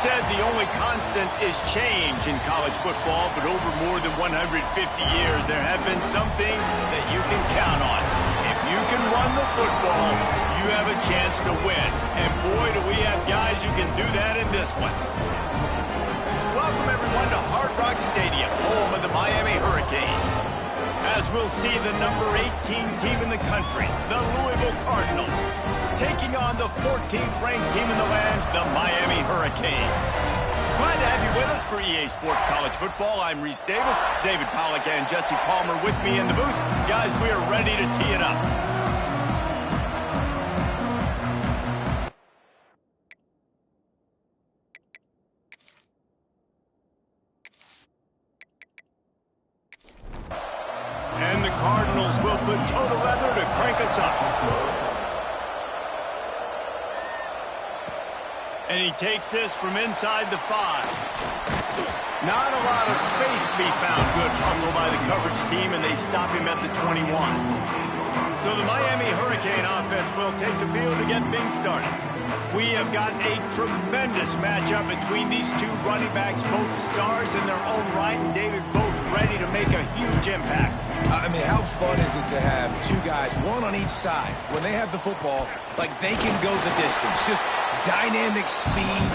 said the only constant is change in college football, but over more than 150 years, there have been some things that you can count on. If you can run the football, you have a chance to win. And boy, do we have guys who can do that in this one. Welcome, everyone, to Hard Rock Stadium, home of the Miami Hurricanes. As we'll see the number 18 team in the country, the Louisville Cardinals, taking on the 14th ranked team in the land, the Miami Hurricanes. Glad to have you with us for EA Sports College Football. I'm Reese Davis, David Pollack and Jesse Palmer with me in the booth. Guys, we are ready to tee it up. And the Cardinals will put toe to leather to crank us up. And he takes this from inside the 5. Not a lot of space to be found. Good hustle by the coverage team, and they stop him at the 21. So the Miami Hurricane offense will take the field to get things started. We have got a tremendous matchup between these two running backs, both stars in their own right, and David, both ready to make a huge impact. I mean, how fun is it to have two guys, one on each side, when they have the football, like they can go the distance. Just dynamic speed,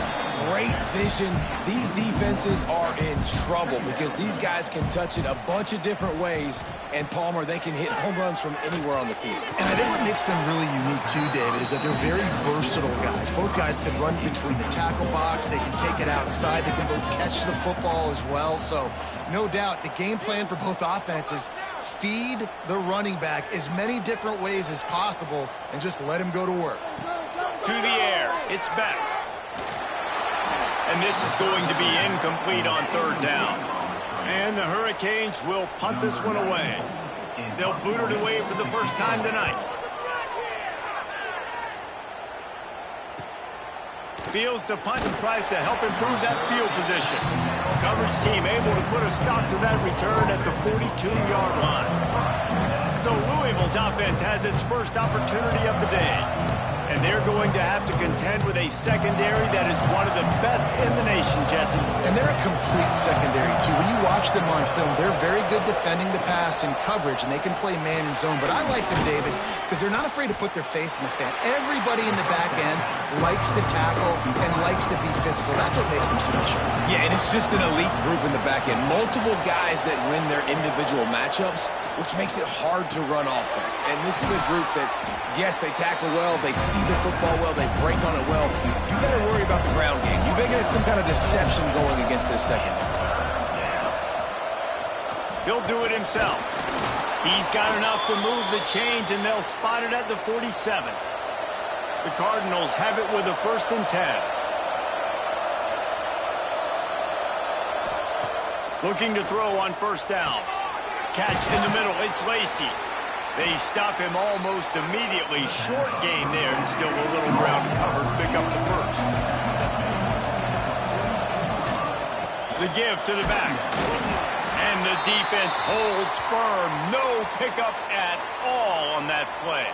great vision. These defenses are in trouble because these guys can touch it a bunch of different ways, and Palmer, they can hit home runs from anywhere on the field. And I think what makes them really unique too, David, is that they're very versatile guys. Both guys can run between the tackle box, they can take it outside, they can both catch the football as well. So no doubt the game plan for both offenses, feed the running back as many different ways as possible and just let him go to work. To the air, it's back. And this is going to be incomplete on third down. And the Hurricanes will punt this one away. They'll boot it away for the first time tonight. Fields to punt and tries to help improve that field position. Coverage team able to put a stop to that return at the 42-yard line. So Louisville's offense has its first opportunity of the day. And they're going to have to contend with a secondary that is one of the best in the nation, Jesse. And they're a complete secondary, too. When you watch them on film, they're very good defending the pass and coverage, and they can play man and zone. But I like them, David, because they're not afraid to put their face in the fan. Everybody in the back end likes to tackle and likes to be physical. That's what makes them special. Yeah, and it's just an elite group in the back end. Multiple guys that win their individual matchups, which makes it hard to run offense. And this is a group that, yes, they tackle well, they see the football well, they break on it well. You got to worry about the ground game. You think there's some kind of deception going against this secondary. He'll do it himself. He's got enough to move the chains, and they'll spot it at the 47. The Cardinals have it with a 1st and 10. Looking to throw on first down. Catch in the middle. It's Lacey. They stop him almost immediately. Short gain there, and still a little ground covered to pick up the first. The give to the back. And the defense holds firm. No pickup at all on that play.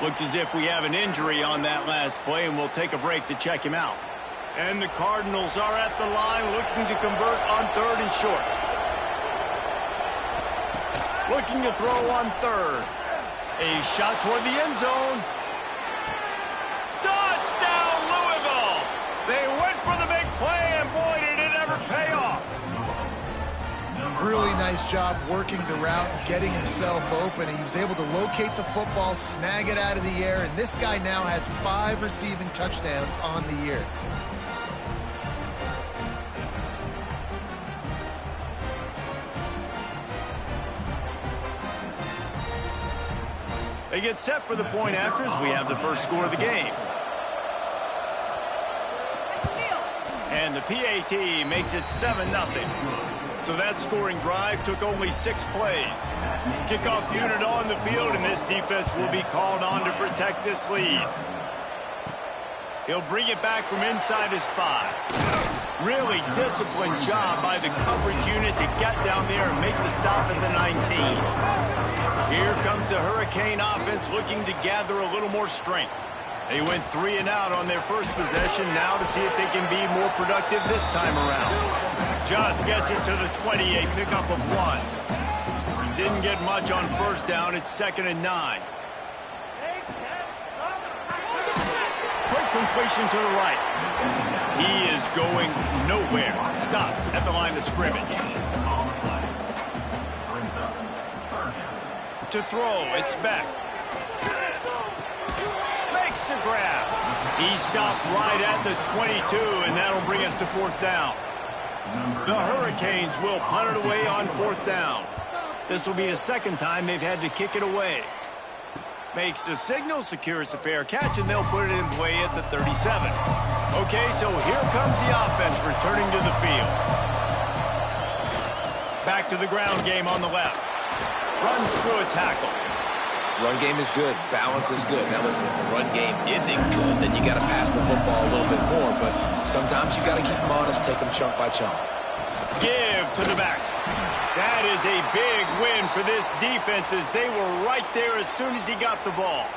Looks as if we have an injury on that last play, and we'll take a break to check him out. And the Cardinals are at the line looking to convert on 3rd and short. Looking to throw on 3rd. A shot toward the end zone. Touchdown, Louisville! They went for the big play, and boy, did it ever pay off. Really nice job working the route, getting himself open. He was able to locate the football, snag it out of the air, and this guy now has 5 receiving touchdowns on the year. They get set for the point after as we have the first score of the game. And the PAT makes it 7-0. So that scoring drive took only 6 plays. Kickoff unit on the field, and this defense will be called on to protect this lead. He'll bring it back from inside his 5. Really disciplined job by the coverage unit to get down there and make the stop at the 19. Here comes the Hurricane offense looking to gather a little more strength. They went 3 and out on their first possession. Now to see if they can be more productive this time around. Just gets it to the 28, pickup of 1. Didn't get much on first down. It's 2nd and 9. Quick completion to the right. He is going nowhere. Stop at the line of scrimmage. To throw, it's back. Makes the grab. He stopped right at the 22, and that'll bring us to 4th down. The Hurricanes will punt it away on 4th down. This will be the 2nd time they've had to kick it away. Makes the signal, secures the fair catch, and they'll put it in play at the 37. Okay, so here comes the offense returning to the field. Back to the ground game on the left. Runs through a tackle. Run game is good. Balance is good. Now listen, if the run game isn't good, then you got to pass the football a little bit more. But sometimes you got to keep them honest, take them chunk by chunk. Give to the back. That is a big win for this defense as they were right there as soon as he got the ball.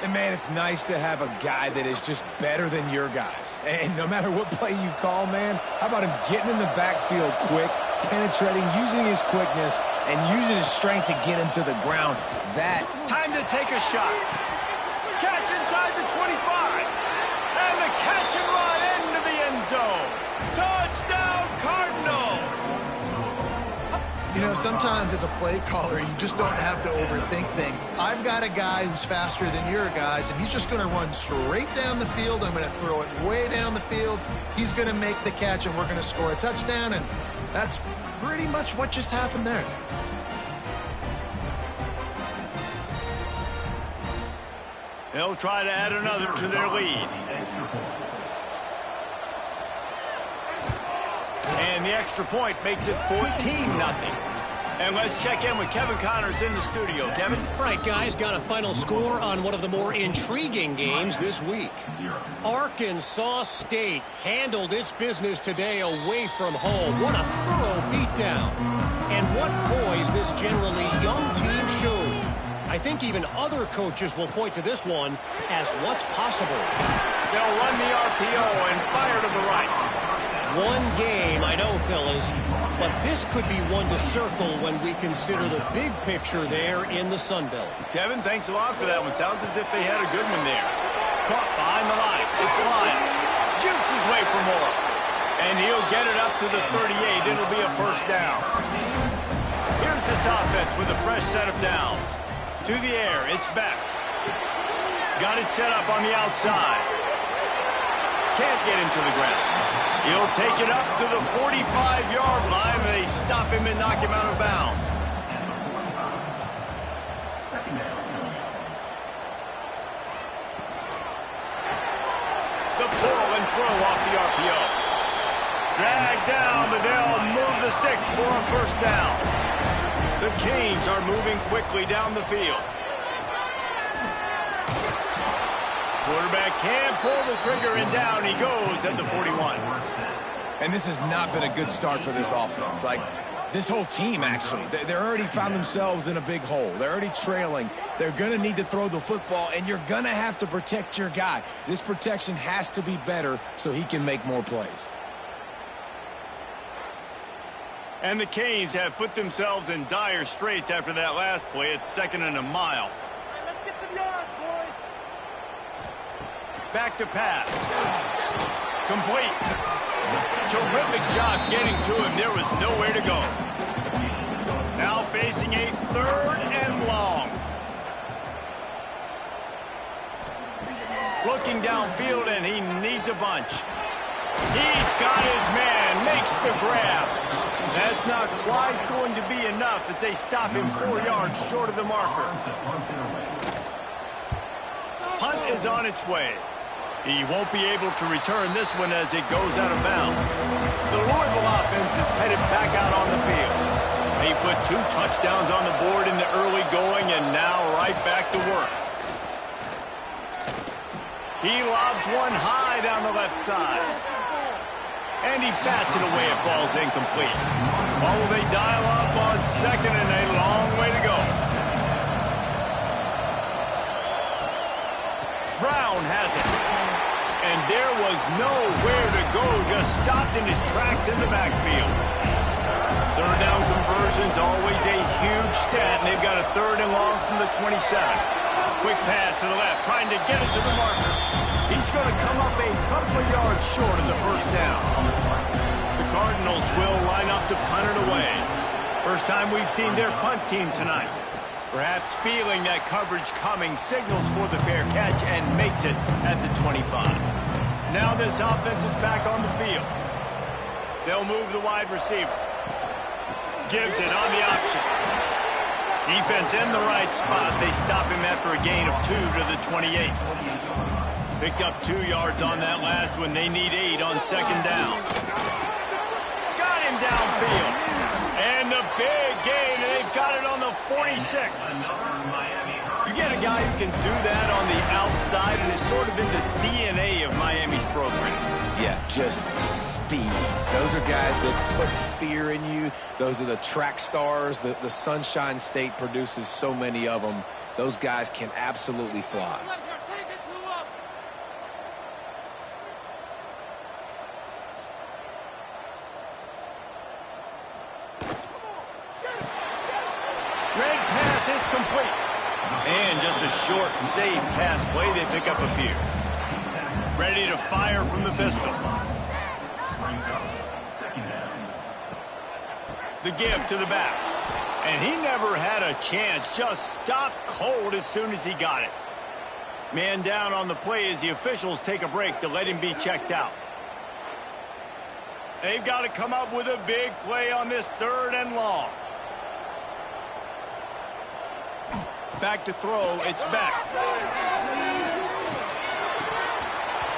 And, man, it's nice to have a guy that is just better than your guys. And no matter what play you call, man, how about him getting in the backfield quick, penetrating, using his quickness, and using his strength to get him to the ground. That. Time to take a shot. Catch inside the 25. And the catch and run into the end zone. Touchdown, Cardinals! You know, sometimes as a play caller, you just don't have to overthink things. I've got a guy who's faster than your guys, and he's just going to run straight down the field. I'm going to throw it way down the field. He's going to make the catch, and we're going to score a touchdown, and that's pretty much what just happened there. They'll try to add another to their lead. And the extra point makes it 14-0. And let's check in with Kevin Connors in the studio. Kevin? Right, guys, got a final score on one of the more intriguing games this week. Arkansas State handled its business today away from home. What a thorough beatdown. And what poise this generally young team showed. I think even other coaches will point to this one as what's possible. They'll run the RPO and fire to the right. One game, I know, fellas, but this could be one to circle when we consider the big picture there in the Sun Belt. Kevin, thanks a lot for that one. Sounds as if they had a good one there. Caught behind the line. It's Lyon. Jukes his way for more. And he'll get it up to the 38. It'll be a 1st down. Here's this offense with a fresh set of downs. To the air, it's back. Got it set up on the outside. Can't get him to the ground. He'll take it up to the 45-yard line, and they stop him and knock him out of bounds. The pull and throw off the RPO. Dragged down, but they'll move the sticks for a 1st down. The Canes are moving quickly down the field. Quarterback can't pull the trigger, and down he goes at the 41. And this has not been a good start for this offense. Like, this whole team, actually. They're already found themselves in a big hole. They're already trailing. They're going to need to throw the football, and you're going to have to protect your guy. This protection has to be better so he can make more plays. And the Canes have put themselves in dire straits after that last play. It's 2nd and a mile. Let's get some yards, boys. Back to pass. Complete. Terrific job getting to him. There was nowhere to go. Now facing a 3rd and long. Looking downfield, and he needs a bunch. He's got his man. Makes the grab. That's not quite going to be enough as they stop him 4 yards short of the marker. Punt is on its way. He won't be able to return this one as it goes out of bounds. The Louisville offense is headed back out on the field. They put 2 touchdowns on the board in the early going and now right back to work. He lobs one high down the left side. And he bats it away. It falls incomplete. Or will they dial up on 2nd and a long way to go? Brown has it. And there was nowhere to go, just stopped in his tracks in the backfield. Third down conversion's always a huge stat, and they've got a 3rd and long from the 27. Quick pass to the left, trying to get it to the marker. He's going to come up a couple of yards short of the first down. The Cardinals will line up to punt it away. First time we've seen their punt team tonight. Perhaps feeling that coverage coming, signals for the fair catch and makes it at the 25. Now this offense is back on the field. They'll move the wide receiver. Gives it on the option. Defense in the right spot. They stop him after a gain of 2 to the 28. Picked up 2 yards on that last one. They need 8 on 2nd down. Got him downfield. And the big gain, and they've got it on the 46. You get a guy who can do that on the outside, and it's sort of in the DNA of Miami's program. Yeah, just speed. Those are guys that put fear in you. Those are the track stars. The Sunshine State produces so many of them. Those guys can absolutely fly. Red pass, it's complete. And just a short, safe pass play. They pick up a few. Ready to fire from the pistol. The give to the back. And he never had a chance. Just stopped cold as soon as he got it. Man down on the play as the officials take a break to let him be checked out. They've got to come up with a big play on this 3rd and long. Back to throw, it's back.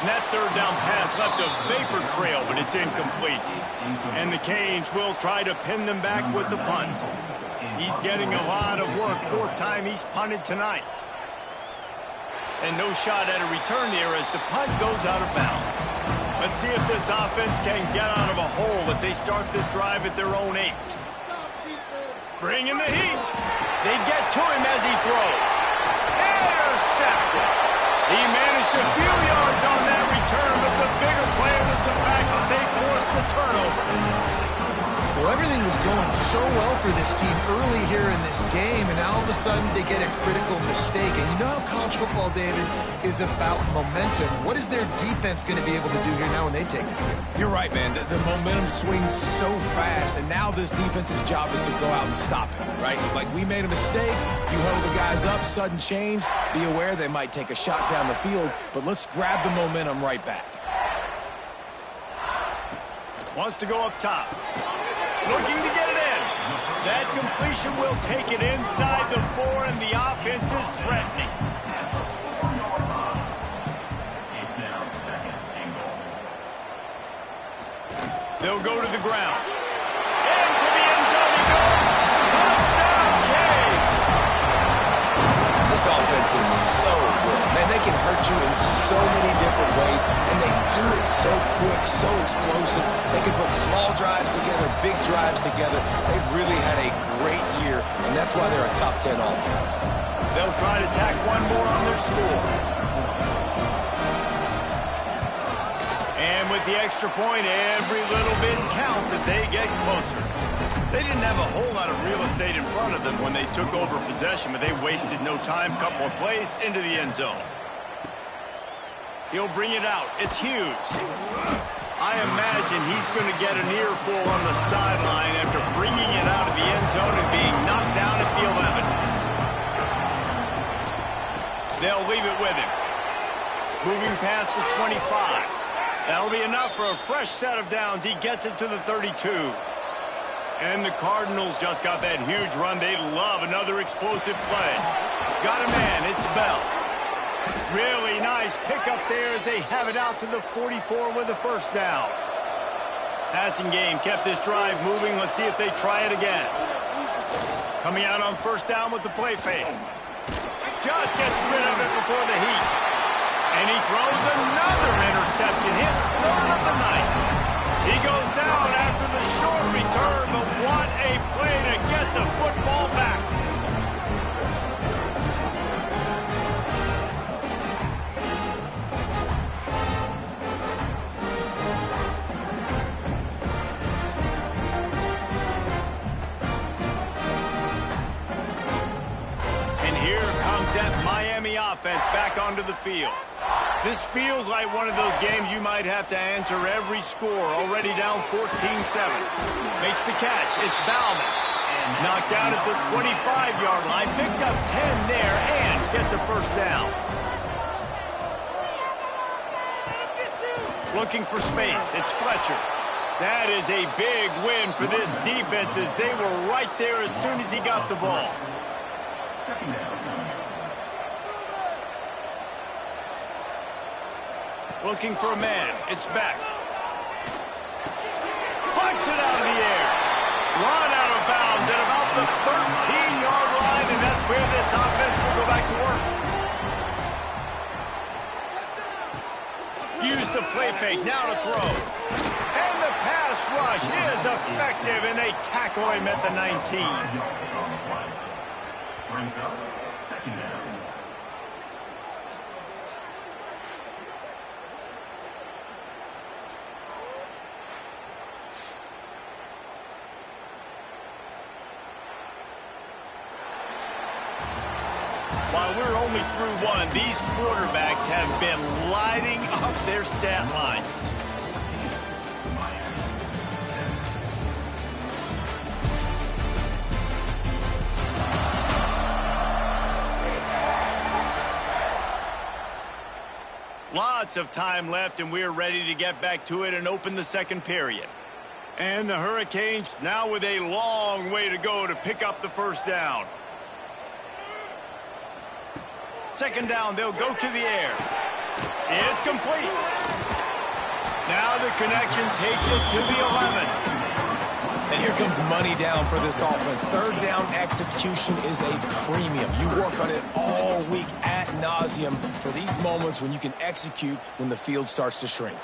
And that 3rd down pass left a vapor trail, but it's incomplete. And the Canes will try to pin them back with the punt. He's getting a lot of work. 4th time he's punted tonight. And no shot at a return here as the punt goes out of bounds. Let's see if this offense can get out of a hole as they start this drive at their own 8. Bringing the heat. They get to him as he throws. Intercepted. He managed a few yards on that return, but the bigger play was the fact that they forced the turnover. Well, everything was going so well for this team early here in this game, and all of a sudden they get a critical mistake. And you know how college football, David, is about momentum. What is their defense going to be able to do here now when they take it? You're right, man. The momentum swings so fast, and now this defense's job is to go out and stop it, right? Like, we made a mistake, you hold the guys up, sudden change, be aware they might take a shot down the field, but let's grab the momentum right back. Wants to go up top. Looking to get it in. That completion will take it inside the 4, and the offense is threatening. They'll go to the ground. Into the end zone he goes. Touchdown, Canes! This offense is so good. Man, they can hurt you in so many different ways, and they do it so quick, so explosive. They can put small drives together, big drives together. They've really had a great year, and that's why they're a top 10 offense. They'll try to tack one more on their score. And with the extra point, every little bit counts as they get closer. They didn't have a whole lot of real estate in front of them when they took over possession, but they wasted no time. Couple of plays into the end zone. He'll bring it out. It's Hughes. I imagine he's going to get an earful on the sideline after bringing it out of the end zone and being knocked down at the 11. They'll leave it with him. Moving past the 25. That'll be enough for a fresh set of downs. He gets it to the 32. And the Cardinals just got that huge run. They love another explosive play. Got a man. It's Bell. Really nice pickup there as they have it out to the 44 with a first down. Passing game kept this drive moving. Let's see if they try it again. Coming out on first down with the play fake. Just gets rid of it before the heat. And he throws another interception, his 3rd of the night. He goes down after the short return, but what a play to get the football back. that Miami offense back onto the field. This feels like one of those games you might have to answer every score. Already down 14-7. Makes the catch. It's Bauman. Knocked down at the 25-yard line. Picked up 10 there and gets a first down. Looking for space. It's Fletcher. That is a big win for this defense as they were right there as soon as he got the ball. Looking for a man. It's back. Flicks it out of the air. Run out of bounds at about the 13-yard line, and that's where this offense will go back to work. Use the play fake, now to throw. And the pass rush is effective, and they tackle him at the 19. Second down. While we're only through one, these quarterbacks have been lighting up their stat lines. Lots of time left, and we're ready to get back to it and open the second period. And the Hurricanes now with a long way to go to pick up the first down. Second down, they'll go to the air. It's complete. Now the connection takes it to the 11. And here comes money down for this offense. Third down execution is a premium. You work on it all week ad nauseum for these moments when you can execute when the field starts to shrink.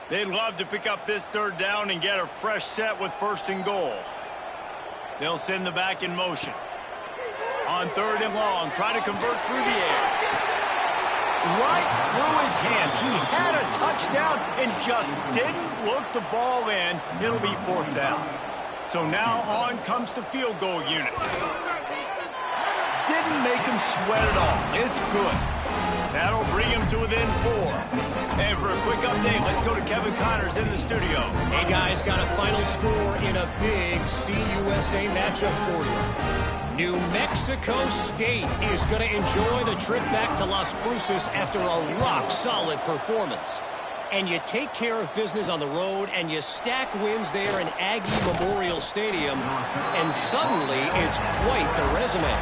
They'd love to pick up this third down and get a fresh set with first and goal. They'll send the back in motion. On third and long, try to convert through the air. Right through his hands. He had a touchdown and just didn't look the ball in. It'll be fourth down. So now on comes the field goal unit. Didn't make him sweat at all. It's good. That'll bring him to within 4. And for a quick update, let's go to Kevin Connors in the studio. Hey, guys, got a final score in a big CUSA matchup for you. New Mexico State is going to enjoy the trip back to Las Cruces after a rock-solid performance. And you take care of business on the road, and you stack wins there in Aggie Memorial Stadium, and suddenly it's quite the resume.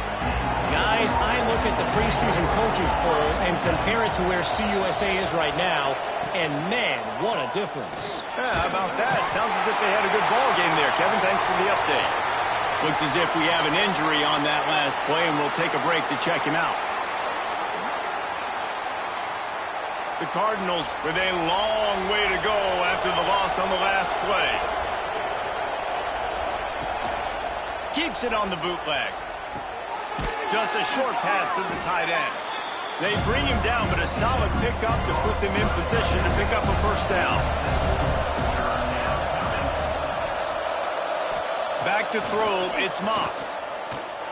Guys, I look at the preseason coaches poll and compare it to where CUSA is right now, and man, what a difference. Yeah, how about that? Sounds as if they had a good ball game there. Kevin, thanks for the update. Looks as if we have an injury on that last play, and we'll take a break to check him out. The Cardinals with a long way to go after the loss on the last play. Keeps it on the bootleg. Just a short pass to the tight end. They bring him down, but a solid pickup to put them in position to pick up a first down. Back to throw, it's Moss.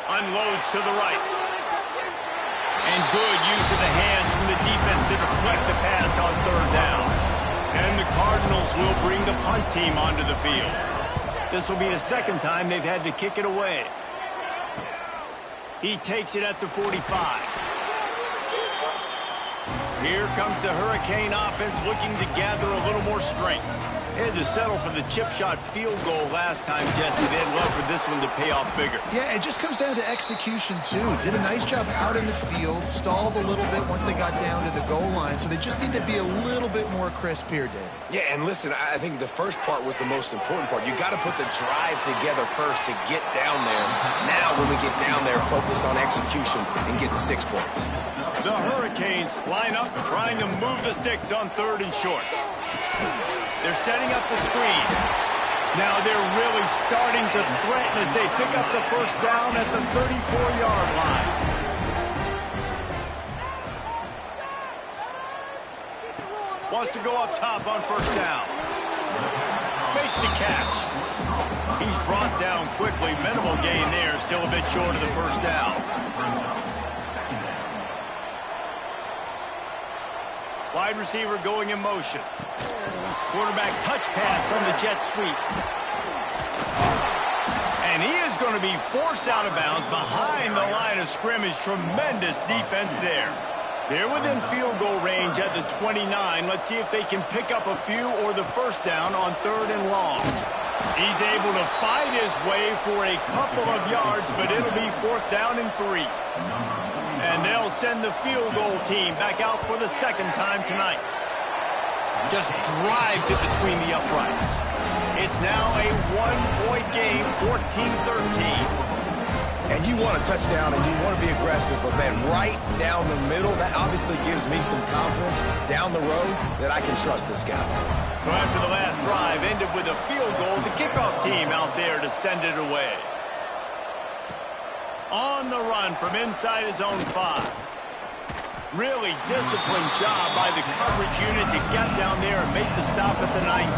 Unloads to the right. And good use of the hands from the defense to deflect the pass on third down. And the Cardinals will bring the punt team onto the field. This will be the second time they've had to kick it away. He takes it at the 45. Here comes the Hurricane offense looking to gather a little more strength. They had to settle for the chip shot field goal last time, Jesse. They'd love for this one to pay off bigger. Yeah, it just comes down to execution, too. Did a nice job out in the field, stalled a little bit once they got down to the goal line, so they just need to be a little bit more crisp here, Dave. Yeah, and listen, I think the first part was the most important part. You got to put the drive together first to get down there. Now, when we get down there, focus on execution and get 6 points. The Hurricanes line up trying to move the sticks on third and short. They're setting up the screen. Now they're really starting to threaten as they pick up the first down at the 34-yard line. Wants to go up top on first down. Makes the catch. He's brought down quickly. Minimal gain there. Still a bit short of the first down. Wide receiver going in motion. Quarterback touch pass on the jet sweep. And he is going to be forced out of bounds behind the line of scrimmage. Tremendous defense there. They're within field goal range at the 29. Let's see if they can pick up a few or the first down on 3rd and long. He's able to fight his way for a couple of yards, but it'll be 4th down and 3. And they'll send the field goal team back out for the 2nd time tonight. Just drives it between the uprights. It's now a 1-point game, 14-13. And you want a touchdown and you want to be aggressive, but man, right down the middle, that obviously gives me some confidence down the road that I can trust this guy. So after the last drive ended with a field goal, the kickoff team out there to send it away. On the run from inside his own 5. Really disciplined job by the coverage unit to get down there and make the stop at the 19.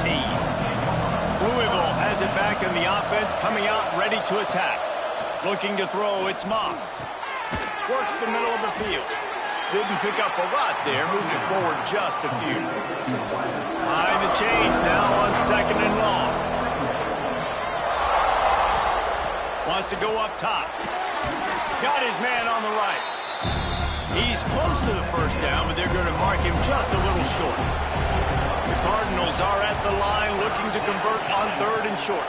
Louisville has it back in the offense, coming out ready to attack. Looking to throw, it's Moss. Works the middle of the field. Didn't pick up a lot there, moved it forward just a few. Behind the chains now on 2nd and long. Wants to go up top. Got his man on the right. He's close to the first down, but they're going to mark him just a little short. The Cardinals are at the line looking to convert on 3rd and short.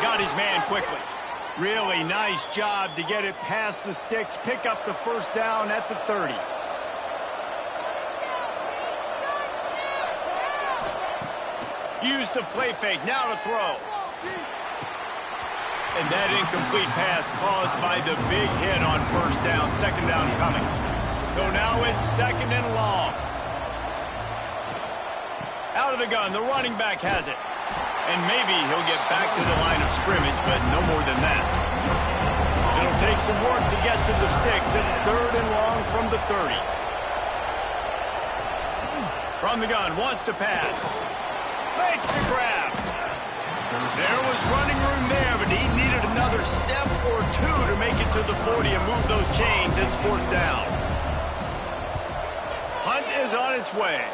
Got his man quickly. Really nice job to get it past the sticks, pick up the first down at the 30. Use the play fake, now to throw. And that incomplete pass caused by the big hit on first down, 2nd down coming. So now it's 2nd and long. Out of the gun, the running back has it. And maybe he'll get back to the line of scrimmage, but no more than that. It'll take some work to get to the sticks. It's 3rd and long from the 30. From the gun, wants to pass. Makes the grab. There was running room there, but he needed another step or 2 to make it to the 40 and move those chains. It's 4th down. Hunt is on its way.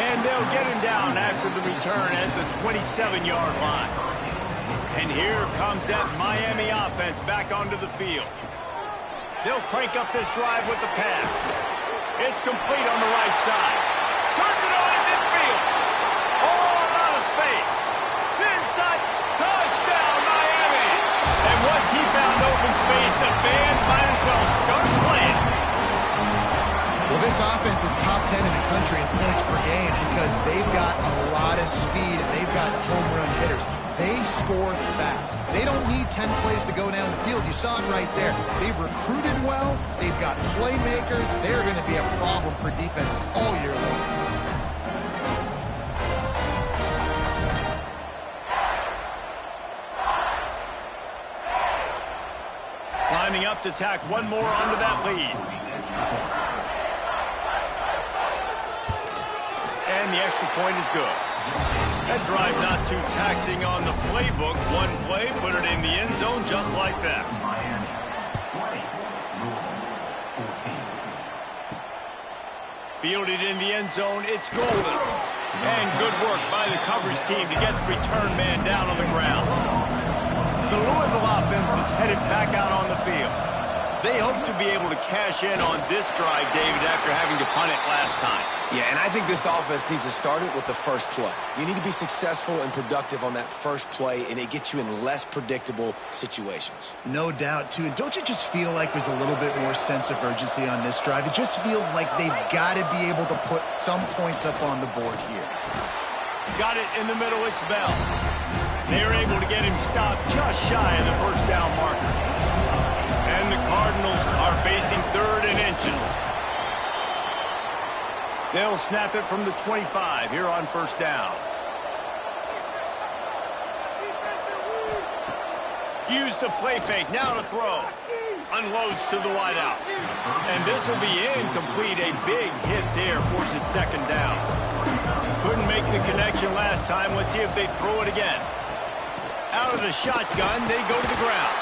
And they'll get him down after the return at the 27-yard line. And here comes that Miami offense back onto the field. They'll crank up this drive with the pass. It's complete on the right side. Turns it on in midfield. All out of space. Inside. Touchdown, Miami. And once he found open space, the band might as well start playing. Well, this offense is top 10 in the country in points per game because they've got a lot of speed and they've got home run hitters. They score fast. They don't need 10 plays to go down the field. You saw it right there. They've recruited well. They've got playmakers. They're going to be a problem for defenses all year long. Lining up to tack one more onto that lead. And the extra point is good. That drive not too taxing on the playbook. One play, put it in the end zone just like that. Fielded in the end zone, it's golden. And good work by the coverage team to get the return man down on the ground. The Louisville offense is headed back out on the field. They hope to be able to cash in on this drive, David, after having to punt it last time. Yeah, and I think this offense needs to start it with the first play. You need to be successful and productive on that first play, and it gets you in less predictable situations. No doubt, too. And don't you just feel like there's a little bit more sense of urgency on this drive? It just feels like they've got to be able to put some points up on the board here. Got it in the middle, it's Bell. They're able to get him stopped just shy of the first down marker. And the Cardinals are facing 3rd and inches. They'll snap it from the 25 here on first down. Use the play fake, now to throw. Unloads to the wideout. And this will be incomplete. A big hit there forces second down. Couldn't make the connection last time. Let's see if they throw it again. Out of the shotgun, they go to the ground.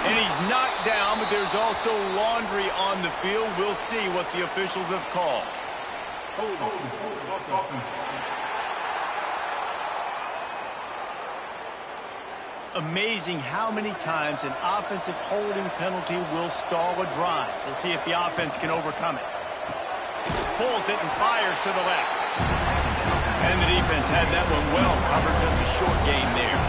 And he's knocked down, but there's also laundry on the field. We'll see what the officials have called. Amazing how many times an offensive holding penalty will stall a drive. We'll see if the offense can overcome it. Pulls it and fires to the left. And the defense had that one well covered. Just a short gain there.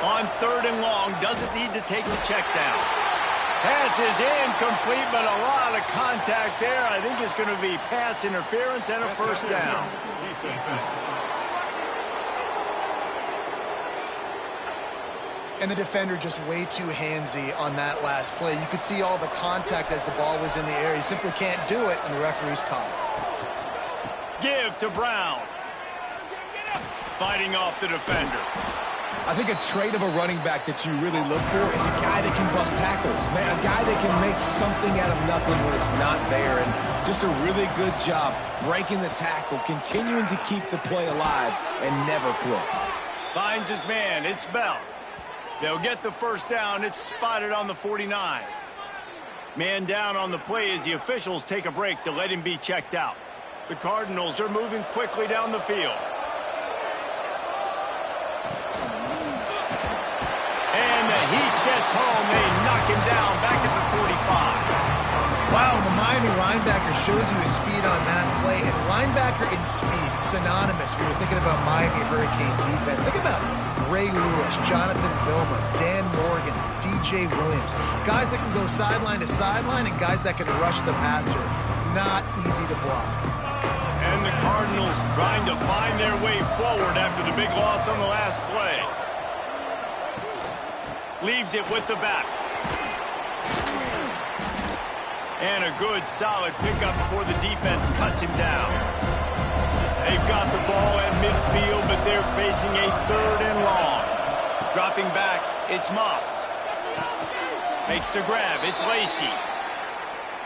On 3rd and long, doesn't need to take the check down. Pass is incomplete, but a lot of contact there. I think it's going to be pass interference and a first down. And the defender just way too handsy on that last play. You could see all the contact as the ball was in the air. He simply can't do it, and the referee's caught it. Give to Brown. Fighting off the defender. I think a trait of a running back that you really look for is a guy that can bust tackles. Man, a guy that can make something out of nothing when it's not there. And just a really good job breaking the tackle, continuing to keep the play alive, and never quit. Finds his man. It's Bell. They'll get the first down. It's spotted on the 49. Man down on the play as the officials take a break to let him be checked out. The Cardinals are moving quickly down the field. And the Heat gets home. They knock him down back at the 45. Wow, the Miami linebacker shows you his speed on that play. And linebacker in speed, synonymous. We were thinking about Miami Hurricane defense. Think about Ray Lewis, Jonathan Vilma, Dan Morgan, DJ Williams. Guys that can go sideline to sideline and guys that can rush the passer. Not easy to block. And the Cardinals trying to find their way forward after the big loss on the last play. Leaves it with the back. And a good, solid pickup before the defense cuts him down. They've got the ball at midfield, but they're facing a 3rd and long. Dropping back, it's Moss. Makes the grab, it's Lacy.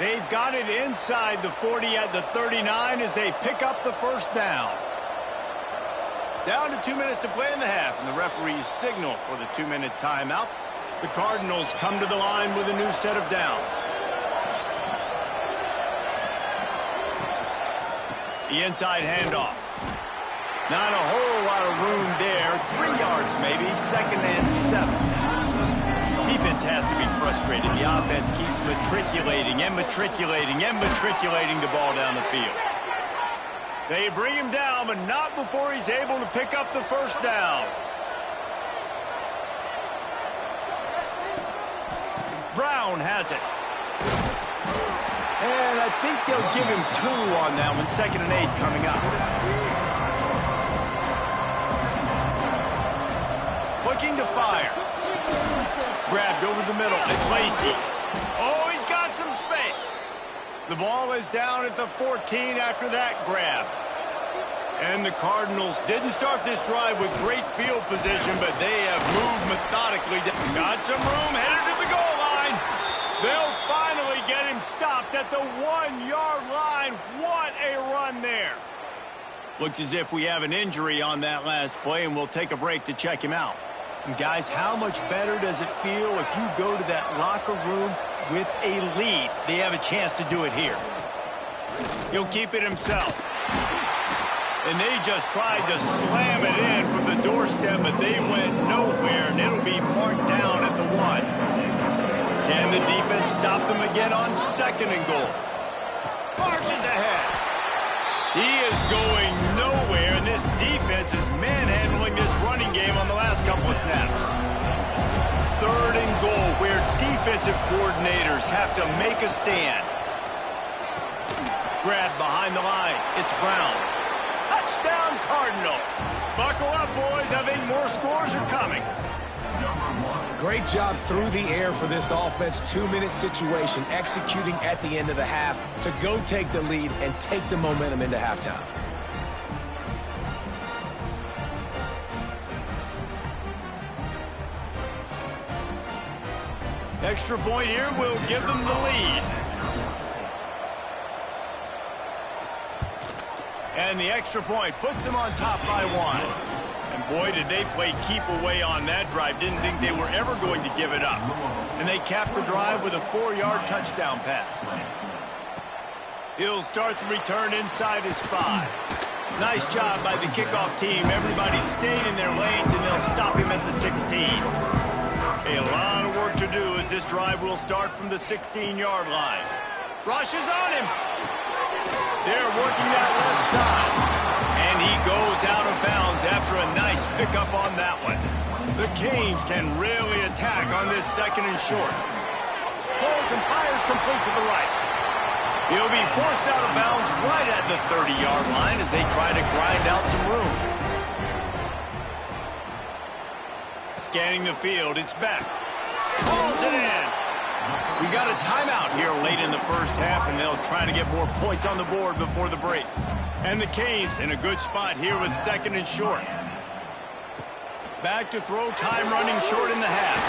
They've got it inside the 40 at the 39 as they pick up the first down. Down to 2 minutes to play in the half, and the referees signal for the 2-minute timeout. The Cardinals come to the line with a new set of downs. The inside handoff. Not a whole lot of room there. 3 yards maybe, 2nd and 7. Defense has to be frustrated. The offense keeps matriculating and matriculating and matriculating the ball down the field. They bring him down, but not before he's able to pick up the first down. Brown has it. And I think they'll give him 2 on that one. 2nd and 8 coming up. Looking to fire. Grabbed over the middle. It's Lacy. Oh, he's got some space. The ball is down at the 14 after that grab. And the Cardinals didn't start this drive with great field position, but they have moved methodically. Got some room, headed to the goal line. They'll finally get him stopped at the 1-yard line. What a run there. Looks as if we have an injury on that last play, and we'll take a break to check him out. And guys, how much better does it feel if you go to that locker room with a lead? They have a chance to do it here. He'll keep it himself. And they just tried to slam it in from the doorstep, but they went nowhere, and it'll be marked down at the 1. Can the defense stop them again on 2nd and goal? Marches ahead. He is going nowhere, and this defense is manhandling this running game on the last couple of snaps. 3rd and goal, where defensive coordinators have to make a stand. Grab behind the line. It's Brown. Touchdown, Cardinals. Buckle up, boys. I think more scores are coming. Great job through the air for this offense. 2-minute situation, executing at the end of the half to go take the lead and take the momentum into halftime. Extra point here will give them the lead. And the extra point puts them on top by 1. And boy, did they play keep away on that drive. Didn't think they were ever going to give it up. And they capped the drive with a 4-yard touchdown pass. He'll start the return inside his 5. Nice job by the kickoff team. Everybody stayed in their lanes, and they'll stop him at the 16. A lot of work to do as this drive will start from the 16-yard line. Rush is on him. They're working that left side. And he goes out of bounds after a nice pickup on that one. The Canes can really attack on this 2nd and short. Holds and fires complete to the right. He'll be forced out of bounds right at the 30-yard line as they try to grind out some room. Scanning the field, it's back. Calls it in. We got a timeout here late in the first half, and they'll try to get more points on the board before the break. And the Canes in a good spot here with 2nd and short. Back to throw, time running short in the half.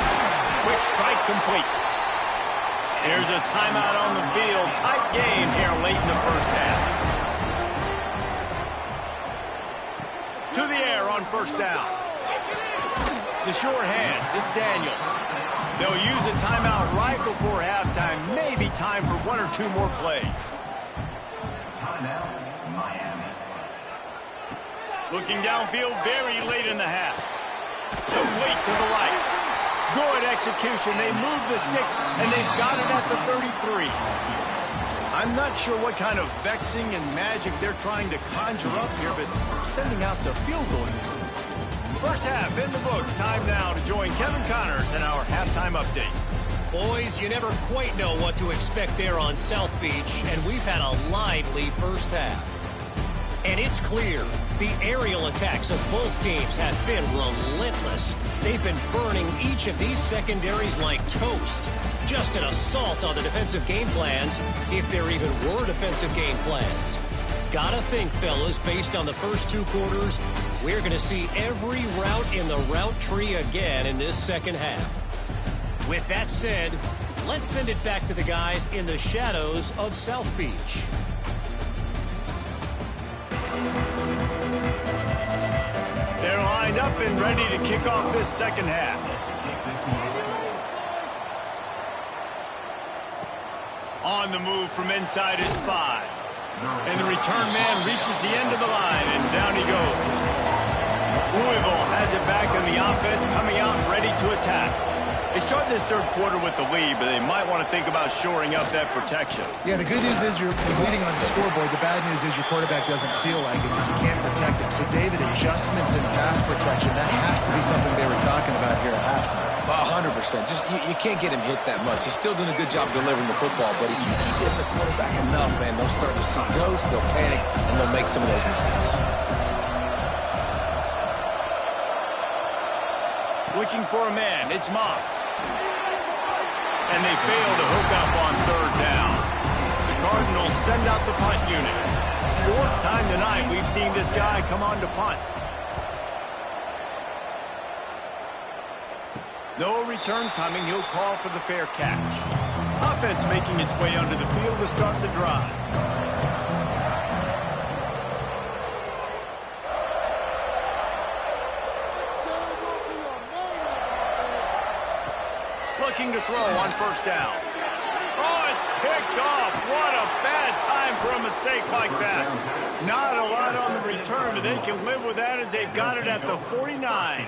Quick strike complete. There's a timeout on the field. Tight game here late in the first half. To the air on 1st down. The short hands, it's Daniels. They'll use a timeout right before halftime. Maybe time for 1 or 2 more plays. Timeout, Miami. Looking downfield very late in the half. Complete to the right. Good execution. They move the sticks, and they've got it at the 33. I'm not sure what kind of vexing and magic they're trying to conjure up here, but sending out the field goal. First half in the books. Time now to join Kevin Connors in our halftime update. Boys, you never quite know what to expect there on South Beach, and we've had a lively first half. And it's clear, the aerial attacks of both teams have been relentless. They've been burning each of these secondaries like toast. Just an assault on the defensive game plans, if there even were defensive game plans. Gotta think, fellas, based on the first 2 quarters, we're going to see every route in the route tree again in this second half. With that said, let's send it back to the guys in the shadows of South Beach. They're lined up and ready to kick off this second half. On the move from inside his 5. And the return man reaches the end of the line, and down he goes. Louisville has it back in the offense, coming out ready to attack. They start this third quarter with the lead, but they might want to think about shoring up that protection. Yeah, the good news is you're leading on the scoreboard. The bad news is your quarterback doesn't feel like it because you can't protect him. So, David, adjustments in pass protection, that has to be something they were talking about here at halftime. 100%. Just you can't get him hit that much. He's still doing a good job delivering the football, but if you keep hitting the quarterback enough, man, they'll start to see ghosts, they'll panic, and they'll make some of those mistakes. Looking for a man, it's Moss. And they fail to hook up on 3rd down. The Cardinals send out the punt unit. 4th time tonight we've seen this guy come on to punt. No return coming. He'll call for the fair catch. Offense making its way onto the field to start the drive. Looking to throw on 1st down. Oh, it's picked off. What a bad time for a mistake like that. Not a lot on the return, but they can live with that as they've got it at the 49.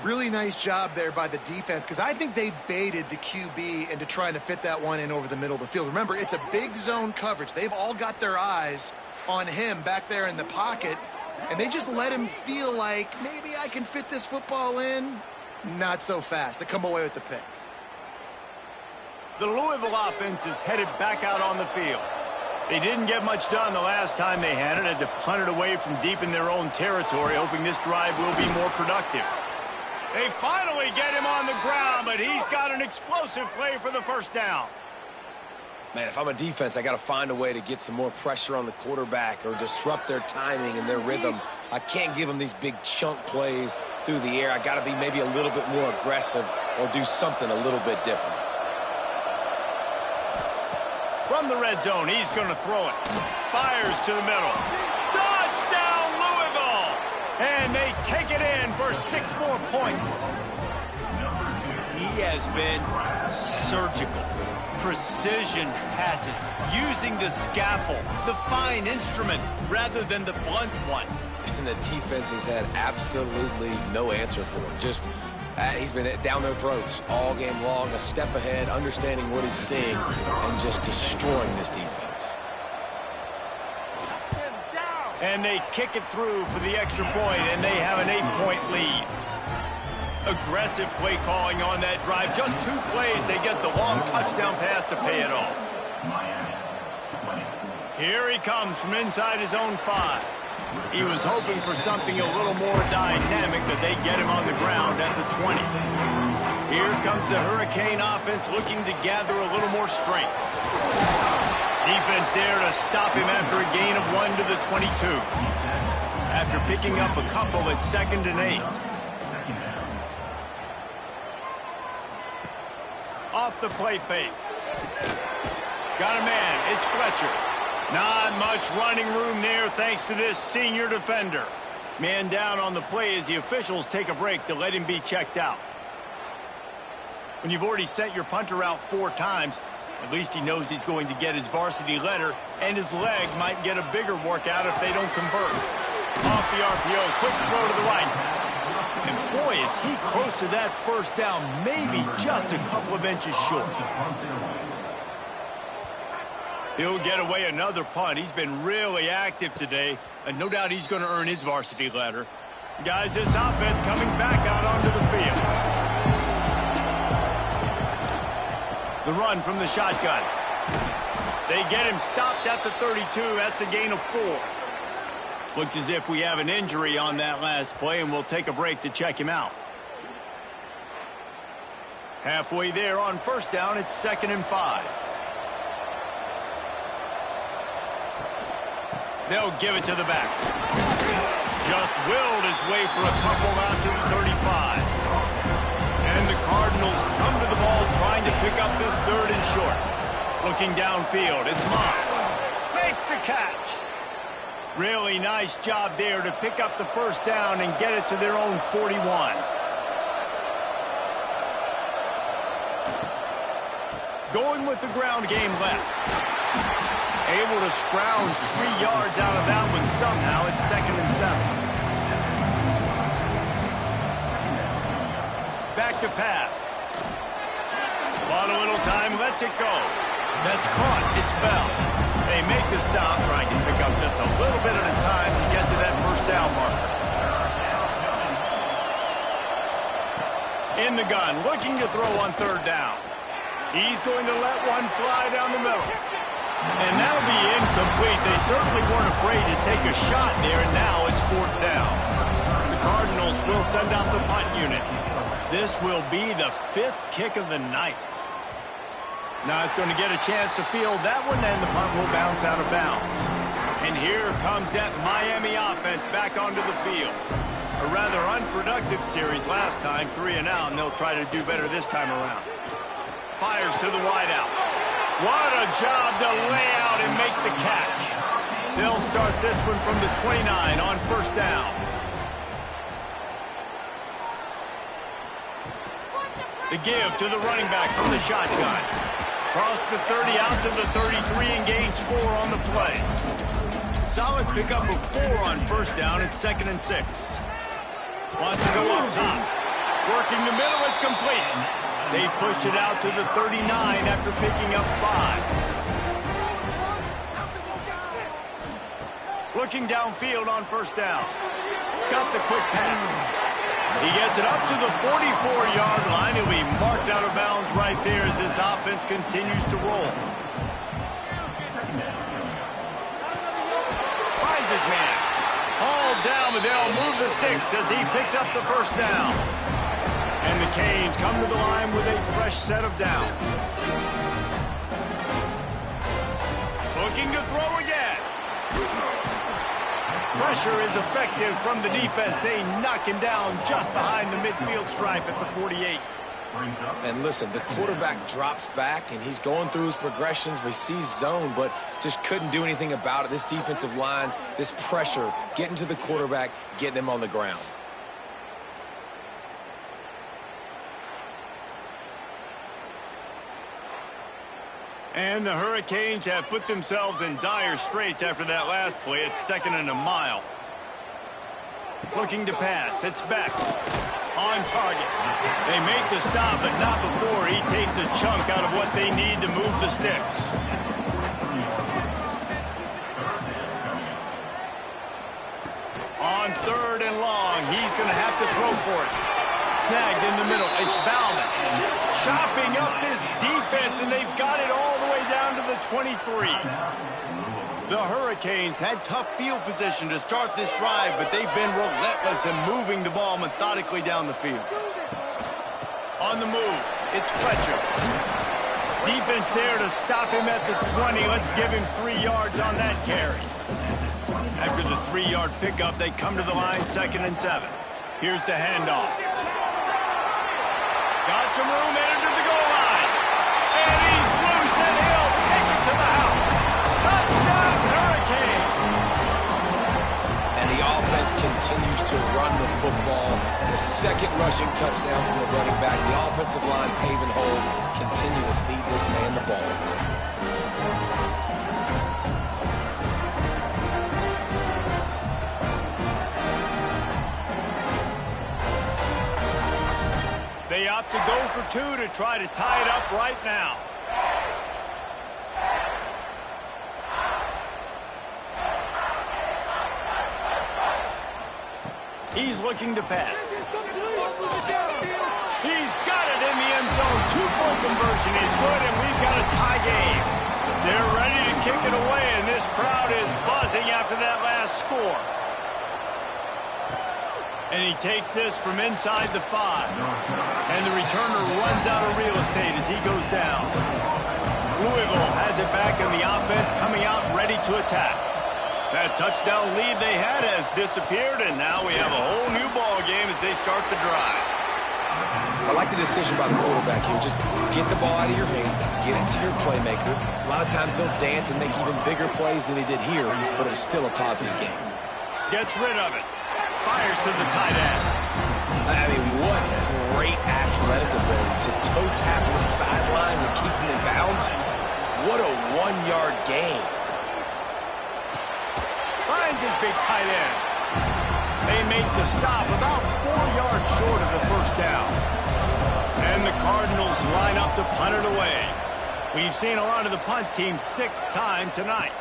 Really nice job there by the defense because I think they baited the QB into trying to fit that one in over the middle of the field. Remember, it's a big zone coverage. They've all got their eyes on him back there in the pocket, and they just let him feel like maybe I can fit this football in. Not so fast. They come away with the pick. The Louisville offense is headed back out on the field. They didn't get much done the last time they had it. Had to punt it away from deep in their own territory, hoping this drive will be more productive. They finally get him on the ground, but he's got an explosive play for the 1st down. Man, if I'm a defense, I got to find a way to get some more pressure on the quarterback or disrupt their timing and their rhythm. I can't give them these big chunk plays through the air. I got to be maybe a little bit more aggressive or do something a little bit different. From the red zone, he's going to throw it. Fires to the middle. Touchdown, Louisville! And they take it in for 6 more points. He has been surgical. Precision passes, using the scalpel, the fine instrument, rather than the blunt one. And the defense has had absolutely no answer for it. Just, he's been down their throats all game long, a step ahead, understanding what he's seeing, and just destroying this defense. And they kick it through for the extra point, and they have an 8-point lead. Aggressive play calling on that drive. Just 2 plays, they get the long touchdown pass to pay it off. Here he comes from inside his own 5. He was hoping for something a little more dynamic, but they get him on the ground at the 20. Here comes the Hurricane offense looking to gather a little more strength. Defense there to stop him after a gain of 1 to the 22. After picking up a couple at 2nd and 8. Off the play fake. Got a man. It's Fletcher. Not much running room there thanks to this senior defender. Man down on the play as the officials take a break to let him be checked out. When you've already sent your punter out 4 times, at least he knows he's going to get his varsity letter, and his leg might get a bigger workout if they don't convert. Off the RPO, quick throw to the right. And boy, is he close to that first down, maybe just a couple of inches short. He'll get away another punt. He's been really active today, and no doubt he's going to earn his varsity letter. Guys, this offense coming back out onto the field. The run from the shotgun. They get him stopped at the 32. That's a gain of 4. Looks as if we have an injury on that last play, and we'll take a break to check him out. Halfway there on first down, it's 2nd and 5. They'll give it to the back. Just willed his way for a couple out to the 35. And the Cardinals come to the ball trying to pick up this 3rd and short. Looking downfield, it's Moss. Makes the catch. Really nice job there to pick up the first down and get it to their own 41. Going with the ground game left. Able to scrounge 3 yards out of that one somehow. It's 2nd and 7. Back to pass. Bought a little time, lets it go. That's caught. It's Bell. They make the stop, trying to pick up just a little bit at a time to get to that first down marker. In the gun, looking to throw on 3rd down. He's going to let one fly down the middle. And that'll be incomplete. They certainly weren't afraid to take a shot there, and now it's 4th down. The Cardinals will send out the punt unit. This will be the 5th kick of the night. Not going to get a chance to field that one, and the punt will bounce out of bounds. And here comes that Miami offense back onto the field. A rather unproductive series last time, 3 and out, and they'll try to do better this time around. Fires to the wideout. What a job to lay out and make the catch. They'll start this one from the 29 on first down. The give to the running back from the shotgun. Cross the 30 out to the 33 and gains 4 on the play. Solid pickup of 4 on first down. It's 2nd and 6. Wants to go up top. Working the middle, it's complete. They've pushed it out to the 39 after picking up 5. Looking downfield on first down. Got the quick pass. He gets it up to the 44-yard line. He'll be marked out of bounds right there as this offense continues to roll. Finds his man. Hauled down, but they'll move the sticks as he picks up the first down. And the Canes come to the line with a fresh set of downs. Looking to throw again. Pressure is effective from the defense. They knock him down just behind the midfield stripe at the 48. And listen, the quarterback drops back, and he's going through his progressions. We see zone, but just couldn't do anything about it. This defensive line, this pressure, getting to the quarterback, getting him on the ground. And the Hurricanes have put themselves in dire straits after that last play. It's 2nd and a mile. Looking to pass. It's back. On target. They make the stop, but not before he takes a chunk out of what they need to move the sticks. On 3rd and long, he's going to have to throw for it. Snagged in the middle. It's Bowman. Chopping up this defense, and they've got it all the way down to the 23. The Hurricanes had tough field position to start this drive, but they've been relentless in moving the ball methodically down the field. On the move, it's Fletcher. Defense there to stop him at the 20. Let's give him 3 yards on that carry. After the 3-yard pickup, they come to the line, 2nd and 7. Here's the handoff. Got some room, headed to the goal line. And he's loose, and he'll take it to the house. Touchdown, Hurricane! And the offense continues to run the football. The 2nd rushing touchdown from the running back. The offensive line paving holes. Continue to feed this man the ball. They opt to go for 2 to try to tie it up right now. He's looking to pass. He's got it in the end zone. 2-point conversion is good, and we've got a tie game. They're ready to kick it away, and this crowd is buzzing after that last score. And he takes this from inside the 5. And the returner runs out of real estate as he goes down. Louisville has it back, and the offense coming out ready to attack. That touchdown lead they had has disappeared, and now we have a whole new ball game as they start the drive. I like the decision by the quarterback here. Just get the ball out of your hands, get it to your playmaker. A lot of times he'll dance and make even bigger plays than he did here, but it was still a positive game. Gets rid of it. Fires to the tight end. I mean, what great athletic ability to toe tap the sidelines and keep him in bounds. What a 1-yard gain. Finds his big tight end. They make the stop about 4 yards short of the first down. And the Cardinals line up to punt it away. We've seen a lot of the punt team 6 times tonight.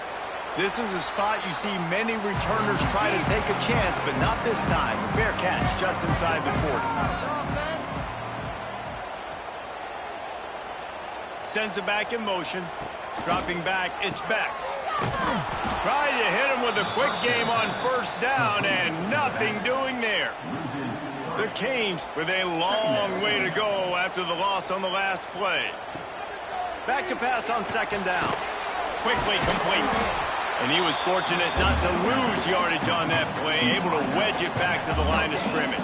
This is a spot you see many returners try to take a chance, but not this time. A fair catch just inside the 40. Sends it back in motion. Dropping back, it's back. Trying to hit him with a quick game on first down, and nothing doing there. The Canes with a long way to go after the loss on the last play. Back to pass on 2nd down. Quickly complete. And he was fortunate not to lose yardage on that play, able to wedge it back to the line of scrimmage.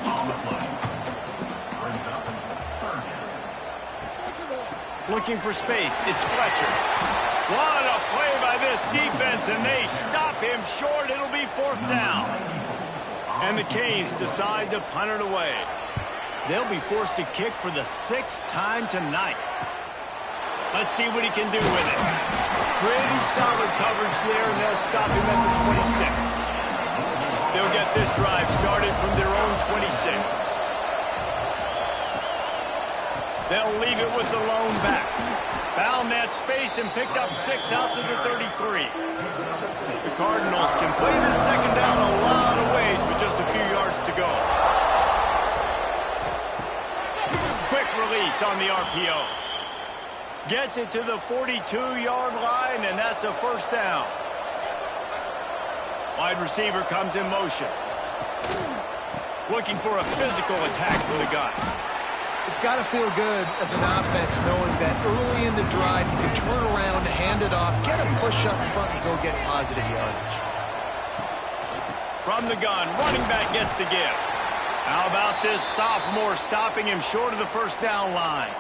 Looking for space, it's Fletcher. What a play by this defense, and they stop him short. It'll be 4th down. And the Canes decide to punt it away. They'll be forced to kick for the 6th time tonight. Let's see what he can do with it. Pretty solid coverage there, and they'll stop him at the 26. They'll get this drive started from their own 26. They'll leave it with the lone back. Found that space and picked up 6 out to the 33. The Cardinals can play this 2nd down a lot of ways with just a few yards to go. Quick release on the RPO. Gets it to the 42-yard line, and that's a 1st down. Wide receiver comes in motion. Looking for a physical attack from the gun. It's got to feel good as an offense knowing that early in the drive you can turn around, hand it off, get a push up front, and go get positive yardage. From the gun, running back gets to give. How about this sophomore stopping him short of the first down line?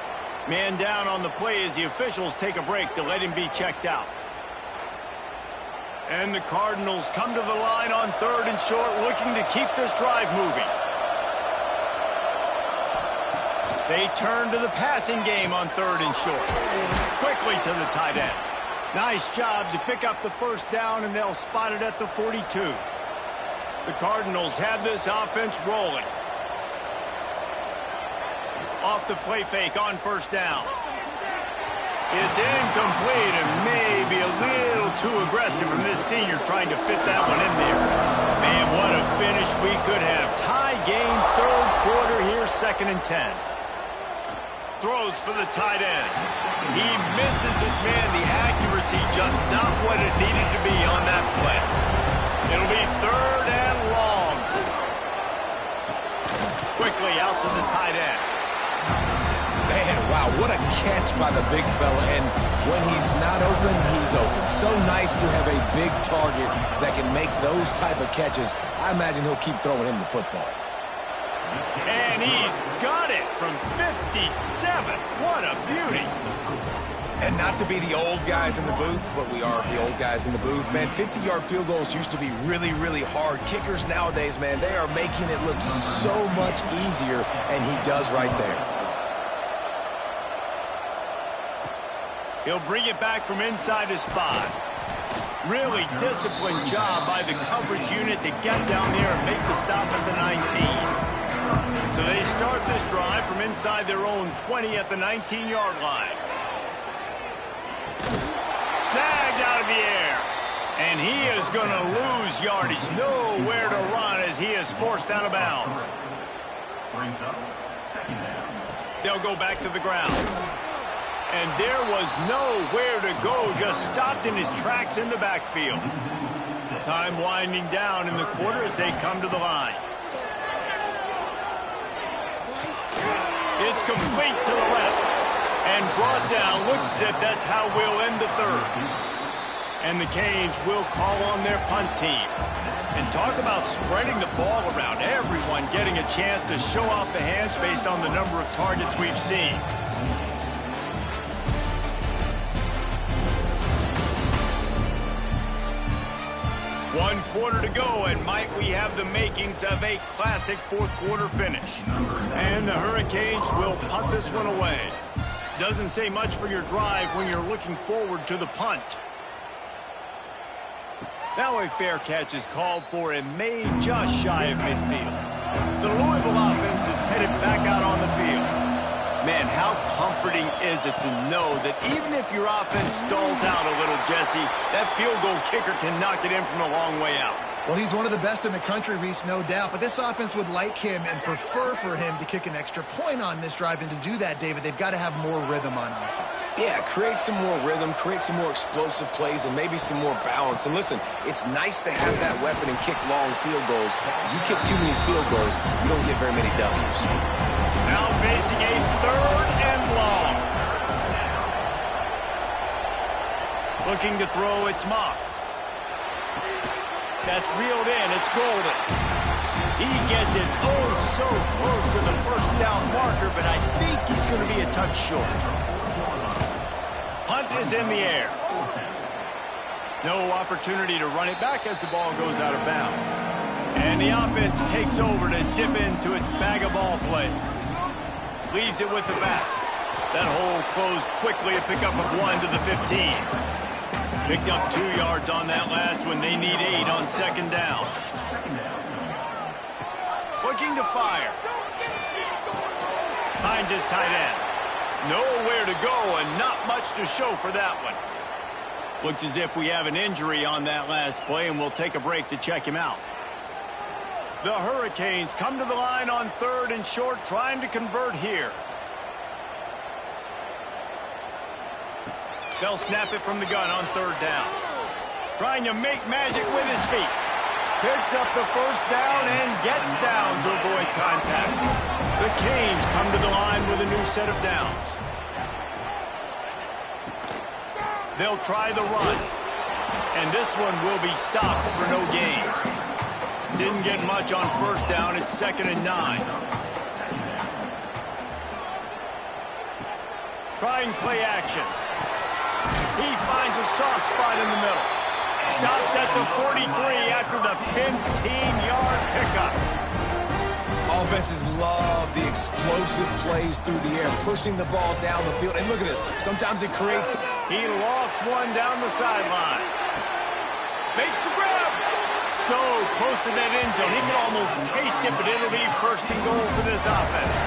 Man down on the play as the officials take a break to let him be checked out. And the Cardinals come to the line on 3rd and short, looking to keep this drive moving. They turn to the passing game on 3rd and short. Quickly to the tight end. Nice job to pick up the first down, and they'll spot it at the 42. The Cardinals have this offense rolling. Off the play fake on first down. It's incomplete and maybe a little too aggressive from this senior trying to fit that one in there. Man, what a finish we could have. Tie game, 3rd quarter here, 2nd and 10. Throws for the tight end. He misses his man. The accuracy just not what it needed to be on that play. It'll be 3rd and long. Quickly out to the tight end. Man, wow, what a catch by the big fella. And when he's not open, he's open. So nice to have a big target that can make those type of catches. I imagine he'll keep throwing him the football. And he's got it from 57. What a beauty. And not to be the old guys in the booth, but we are the old guys in the booth, man. 50-yard field goals used to be really, really hard. Kickers nowadays, man, they are making it look so much easier, and he does right there. He'll bring it back from inside his 5. Really disciplined job by the coverage unit to get down there and make the stop at the 19. So they start this drive from inside their own 20 at the 19-yard line. Snagged out of the air. And he is going to lose yardage. Nowhere to run as he is forced out of bounds. Brings up 2nd down. They'll go back to the ground. And there was nowhere to go, just stopped in his tracks in the backfield. Time winding down in the quarter as they come to the line. It's complete to the left. And brought down, looks as if that's how we'll end the 3rd. And the Canes will call on their punt team. And talk about spreading the ball around. Everyone getting a chance to show off the hands based on the number of targets we've seen. One quarter to go, and might we have the makings of a classic 4th quarter finish. And the Hurricanes will punt this one away. Doesn't say much for your drive when you're looking forward to the punt. Now a fair catch is called for and made just shy of midfield. The Louisville offense is headed back out on the field. Man, how comforting is it to know that even if your offense stalls out a little, Jesse, that field goal kicker can knock it in from a long way out. Well, he's one of the best in the country, Reese, no doubt. But this offense would like him and prefer for him to kick an extra point on this drive. And to do that, David, they've got to have more rhythm on offense. Yeah, create some more rhythm, create some more explosive plays, and maybe some more balance. And listen, it's nice to have that weapon and kick long field goals. You kick too many field goals, you don't get very many W's. Now facing a 3rd and long. Looking to throw, it's Moss. That's reeled in, it's Golden. He gets it oh so close to the first down marker, but I think he's going to be a touch short. Punt is in the air. No opportunity to run it back as the ball goes out of bounds. And the offense takes over to dip into its bag of ball plays. Leaves it with the back. That hole closed quickly, a pickup of 1 to the 15. Picked up 2 yards on that last one. They need 8 on 2nd down. Looking to fire. Finds his tight end. Nowhere to go and not much to show for that one. Looks as if we have an injury on that last play, and we'll take a break to check him out. The Hurricanes come to the line on 3rd and short, trying to convert here. They'll snap it from the gun on 3rd down. Trying to make magic with his feet. Picks up the first down and gets down to avoid contact. The Canes come to the line with a new set of downs. They'll try the run. And this one will be stopped for no gain. Didn't get much on first down. It's 2nd and 9. Trying play action. He finds a soft spot in the middle. Stopped at the 43 after the 15-yard pickup. Offenses love the explosive plays through the air, pushing the ball down the field. And look at this. Sometimes it creates... He lost one down the sideline. Makes the grab. So close to that end zone. He can almost taste it, but it'll be 1st and goal for this offense.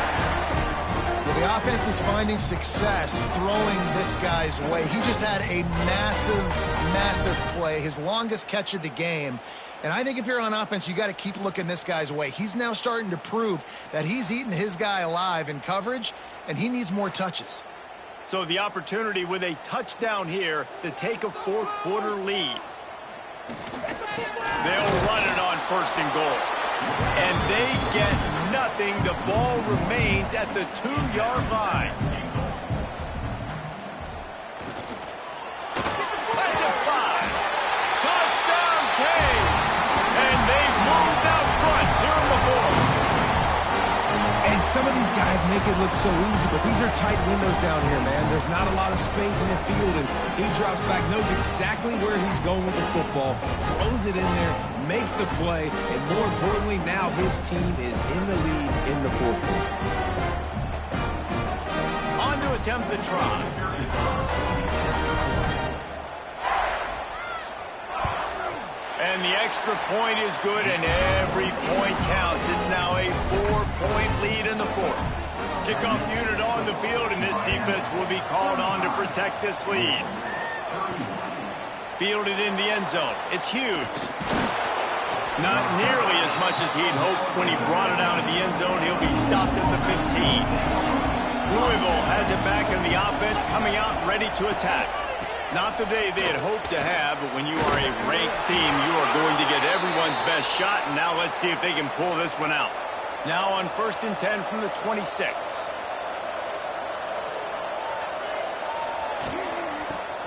Well, the offense is finding success throwing this guy's way. He just had a massive, massive play, his longest catch of the game. And I think if you're on offense, you got to keep looking this guy's way. He's now starting to prove that he's eating his guy alive in coverage, and he needs more touches. So the opportunity with a touchdown here to take a 4th quarter lead. They'll run it on 1st and goal. And they get nothing. The ball remains at the 2-yard line. That's a fly. Touchdown, Canes. And they've moved out front here in the 4th. And some of these guys make it look so easy, but these are tight windows down here, man. There's not a lot of space in the field, and he drops back, knows exactly where he's going with the football, throws it in there, makes the play, and more importantly, now his team is in the lead in the 4th quarter. On to attempt the try. And the extra point is good, and every point counts. It's now a 4-point lead in the 4th. Kickoff unit on the field, and this defense will be called on to protect this lead. Fielded in the end zone. It's Hughes. Not nearly as much as he'd hoped when he brought it out of the end zone. He'll be stopped at the 15. Louisville has it back in the offense, coming out ready to attack. Not the day they had hoped to have, but when you are a ranked team, you are going to get everyone's best shot, and now let's see if they can pull this one out. Now on 1st and 10 from the 26.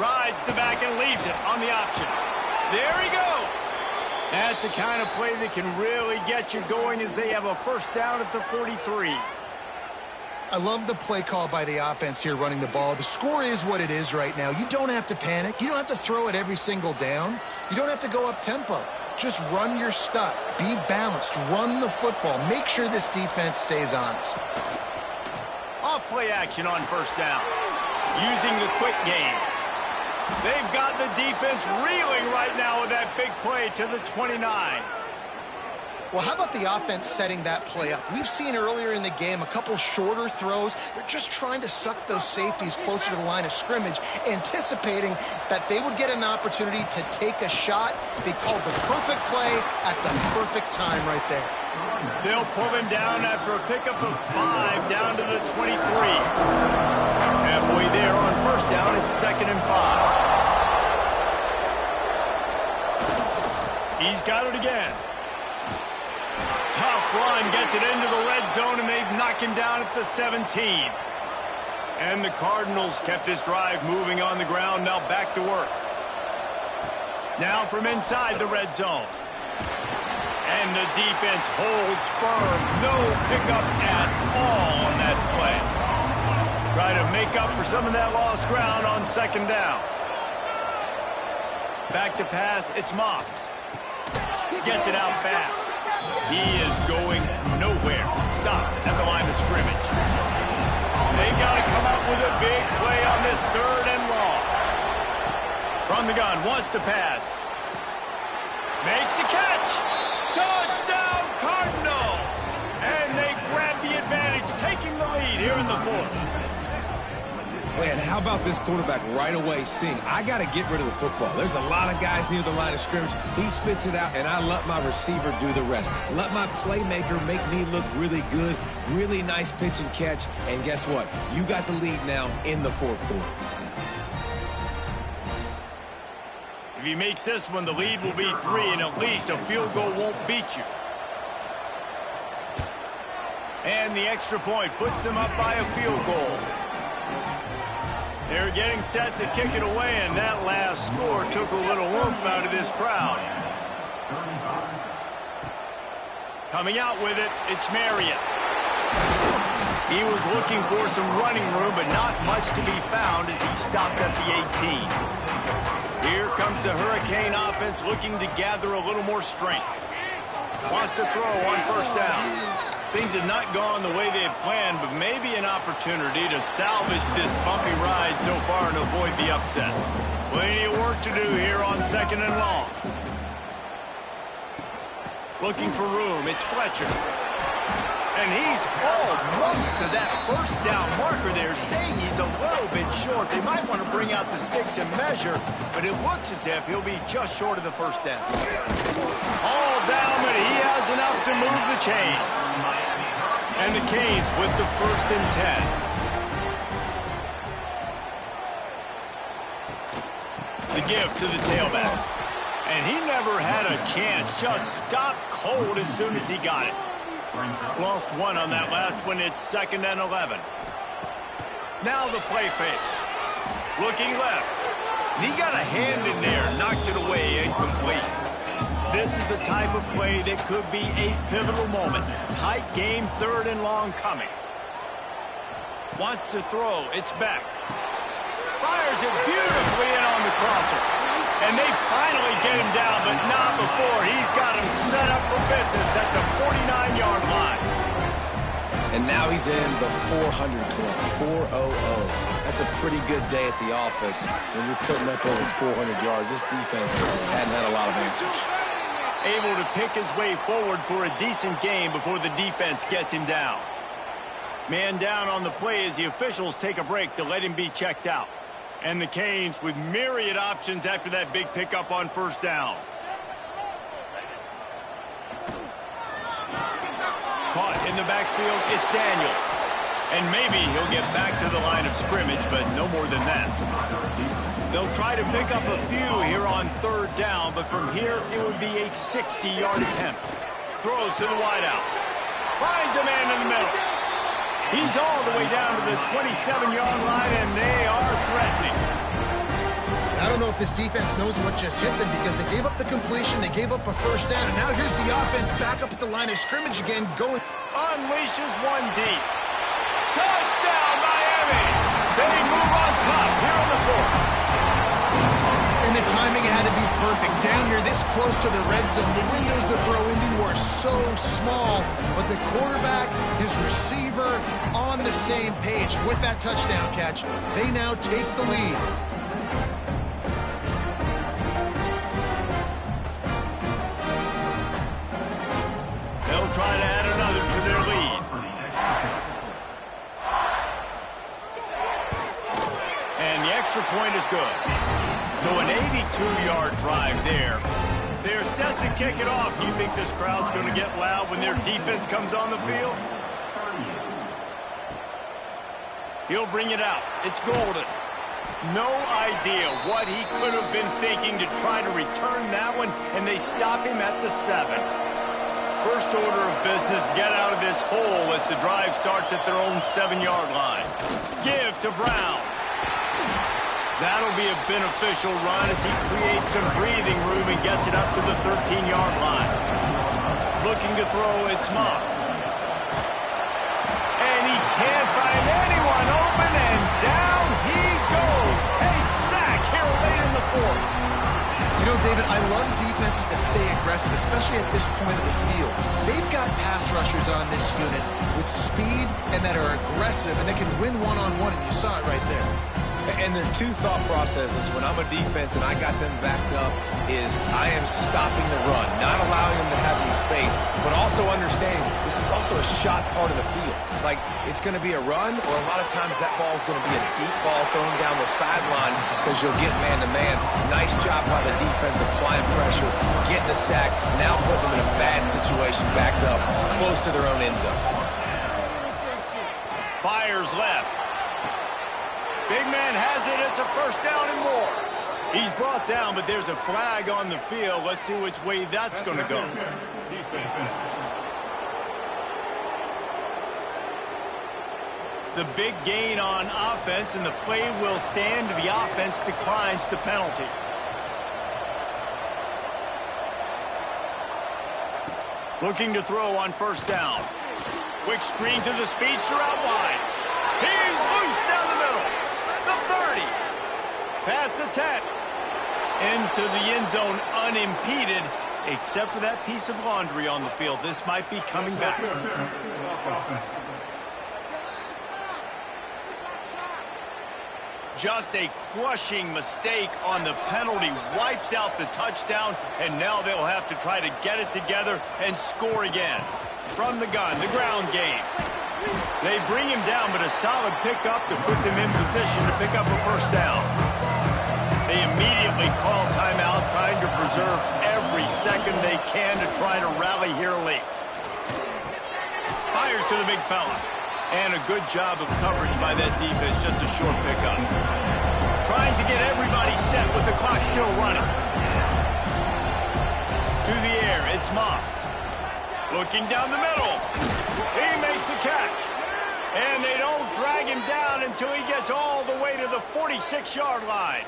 Rides the back and leaves it on the option. There he goes. That's the kind of play that can really get you going as they have a 1st down at the 43. I love the play call by the offense here running the ball. The score is what it is right now. You don't have to panic. You don't have to throw it every single down. You don't have to go up tempo. Just run your stuff. Be balanced. Run the football. Make sure this defense stays honest. Off play action on 1st down. Using the quick game. They've got the defense reeling right now with that big play to the 29. Well, how about the offense setting that play up? We've seen earlier in the game a couple shorter throws. They're just trying to suck those safeties closer to the line of scrimmage, anticipating that they would get an opportunity to take a shot. They called the perfect play at the perfect time right there. They'll pull him down after a pickup of 5 down to the 23. Halfway there on 1st down, it's 2nd and 5. He's got it again. Tough run, gets it into the red zone, and they knock him down at the 17. And the Cardinals kept this drive moving on the ground, now back to work. Now from inside the red zone. And the defense holds firm. No pickup at all on that play. Try to make up for some of that lost ground on 2nd down. Back to pass, it's Moss. Gets it out fast. He is going nowhere. Stop at the line of scrimmage. They've got to come up with a big play on this 3rd and long. From the gun, wants to pass. Makes the catch. Touchdown, Cardinals! And they grab the advantage, taking the lead here in the 4th. Man, how about this quarterback right away seeing, I got to get rid of the football. There's a lot of guys near the line of scrimmage. He spits it out, and I let my receiver do the rest. Let my playmaker make me look really good. Really nice pitch and catch. And guess what? You got the lead now in the 4th quarter. If he makes this one, the lead will be 3, and at least a field goal won't beat you. And the extra point puts them up by a field goal. They're getting set to kick it away, and that last score took a little oomph out of this crowd. Coming out with it, it's Marriott. He was looking for some running room, but not much to be found as he stopped at the 18. Here comes the Hurricane offense looking to gather a little more strength. Wants to throw on first down. Things have not gone the way they had planned, but maybe an opportunity to salvage this bumpy ride so far and avoid the upset. Plenty of work to do here on 2nd and long. Looking for room, it's Fletcher. And he's almost to that first down marker there, saying he's a little bit short. They might want to bring out the sticks and measure, but it looks as if he'll be just short of the first down. All down, but he has enough to move the chains. And the Canes with the 1st and 10. The give to the tailback. And he never had a chance. Just stopped cold as soon as he got it. Lost one on that last one. It's 2nd and 11. Now the play fake. Looking left. And he got a hand in there. Knocks it away. Incomplete. This is the type of play that could be a pivotal moment. Tight game, 3rd and long coming. Wants to throw. It's back. Fires it beautifully in on the crosser. And they finally get him down, but not before. He's got him set up for business at the 49-yard line. And now he's in the 400 club, 400. That's a pretty good day at the office when you're putting up over 400 yards. This defense hadn't had a lot of answers. Able to pick his way forward for a decent game before the defense gets him down. Man down on the play as the officials take a break to let him be checked out. And the Canes with myriad options after that big pickup on first down. Caught in the backfield, it's Daniels. And maybe he'll get back to the line of scrimmage, but no more than that. They'll try to pick up a few here on 3rd down, but from here it would be a 60-yard attempt. Throws to the wideout. Finds a man in the middle. He's all the way down to the 27-yard line, and they are threatening. I don't know if this defense knows what just hit them because they gave up the completion, they gave up a first down, and now here's the offense back up at the line of scrimmage again, going. Unleashes one deep. Touchdown, Miami! They move on top here on the 4th. And the timing had to be perfect. Down here this close to the red zone, the windows to throw into are so small, but the quarterback, his receiver, on the same page. With that touchdown catch, they now take the lead. They'll try to add another to their lead. And the extra point is good. So an 82-yard drive there. They're set to kick it off. Do you think this crowd's going to get loud when their defense comes on the field? He'll bring it out. It's Golden. No idea what he could have been thinking to try to return that one, and they stop him at the 7. First order of business, get out of this hole as the drive starts at their own 7-yard line. Give to Brown. That'll be a beneficial run as he creates some breathing room and gets it up to the 13-yard line. Looking to throw, it's Moss. And he can't find anyone open, and down he goes. A sack here late in the 4th. You know, David, I love defenses that stay aggressive, especially at this point of the field. They've got pass rushers on this unit with speed and that are aggressive, and they can win one-on-one, and you saw it right there. And there's two thought processes when I'm a defense and I got them backed up is I am stopping the run, not allowing them to have any space, but also understanding this is also a shot part of the field. Like, it's going to be a run, or a lot of times that ball is going to be a deep ball thrown down the sideline because you'll get man-to-man. Nice job by the defense applying pressure, getting a sack, now putting them in a bad situation, backed up, close to their own end zone. Fires left. Big man has it. It's a first down and more. He's brought down, but there's a flag on the field. Let's see which way that's going to go. The big gain on offense, and the play will stand. The offense declines the penalty. Looking to throw on first down. Quick screen to the speedster out wide. He's loose down the middle. The 30. Past the 10. Into the end zone unimpeded, except for that piece of laundry on the field. This might be coming back. Just a crushing mistake on the penalty. Wipes out the touchdown, and now they'll have to try to get it together and score again. From the gun, the ground game. They bring him down, but a solid pickup to put them in position to pick up a first down. They immediately call timeout, trying to preserve every second they can to try to rally here late. Fires to the big fella. And a good job of coverage by that defense, just a short pickup. Trying to get everybody set with the clock still running. To the air, it's Moss. Looking down the middle. He makes a catch. And they don't drag him down until he gets all the way to the 46-yard line.